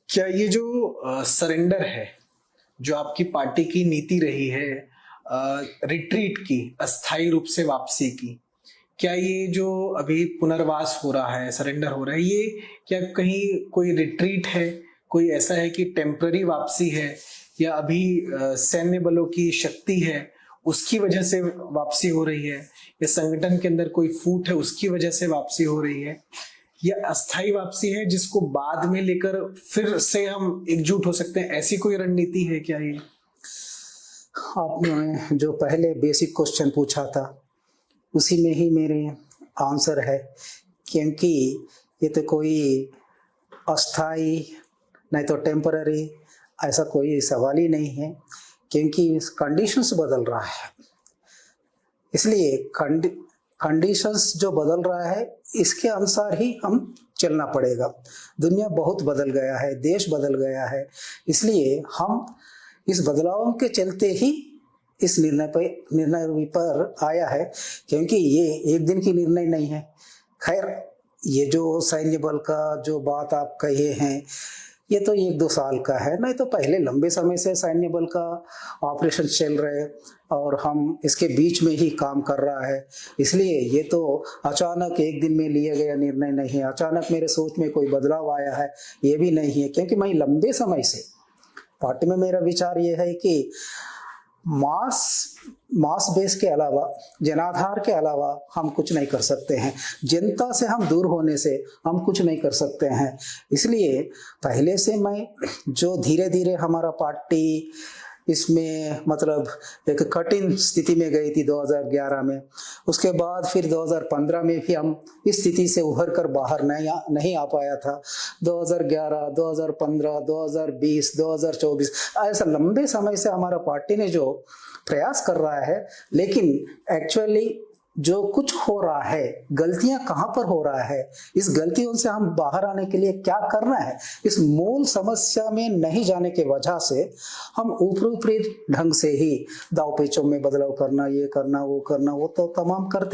क्या ये जो सरेंडर है, जो आपकी पार्टी की नीति रही है, रिट्रीट की, अस्थायी रूप से वापसी की, क्या ये जो अभी पुनर्वास हो रहा है, सरेंडर हो रहा है, ये क्या कहीं कोई रिट्रीट है, कोई ऐसा है कि टेम्पररी वापसी है, या अभी सैन्य बलों की शक्ति है उसकी वजह से वापसी हो रही है, या संगठन के अंदर कोई फूट है उसकी वजह से वापसी हो रही है, या अस्थाई वापसी है जिसको बाद में लेकर फिर से हम एकजुट हो सकते हैं, ऐसी कोई रणनीति है क्या ये? आपने जो पहले बेसिक क्वेश्चन पूछा था उसी में ही मेरे आंसर है, क्योंकि ये तो कोई अस्थाई नहीं तो टेम्पररी ऐसा कोई सवाल ही नहीं है, क्योंकि कंडीशंस बदल रहा है। इसलिए कंडीशंस जो बदल रहा है इसके अनुसार ही हम चलना पड़ेगा। दुनिया बहुत बदल गया है, देश बदल गया है, इसलिए हम इस बदलाव के चलते ही इस निर्णय पर आया है, क्योंकि ये एक दिन की निर्णय नहीं है। खैर, ये जो सैन्य बल का जो बात आप कहे हैं ये तो 1-2 साल का है, नहीं तो पहले लंबे समय से सैन्य बल का ऑपरेशन चल रहे और हम इसके बीच में ही काम कर रहा है। इसलिए ये तो अचानक एक दिन में लिया गया निर्णय नहीं है, अचानक मेरे सोच में कोई बदलाव आया है ये भी नहीं है, क्योंकि मैं लंबे समय से पार्टी में मेरा विचार ये है कि मास बेस के अलावा, जनाधार के अलावा हम कुछ नहीं कर सकते हैं। जनता से हम दूर होने से हम कुछ नहीं कर सकते हैं। इसलिए पहले से मैं जो धीरे धीरे हमारा पार्टी इसमें मतलब एक कठिन स्थिति में गई थी 2011 में, उसके बाद फिर 2015 में भी हम इस स्थिति से उभर कर बाहर नहीं आ पाया था। 2011, 2015, 2020, 2024 ऐसा लंबे समय से हमारा पार्टी ने जो प्रयास कर रहा है, लेकिन एक्चुअली जो कुछ हो रहा है, गलतियां कहां पर हो रहा है, इस गलतियों से हम बाहर आने के लिए क्या करना है, इस मूल समस्या में नहीं जाने के वजह से हम ऊपरी ढंग से ही दाव पेचों में बदलाव करना, ये करना, वो तो तमाम करते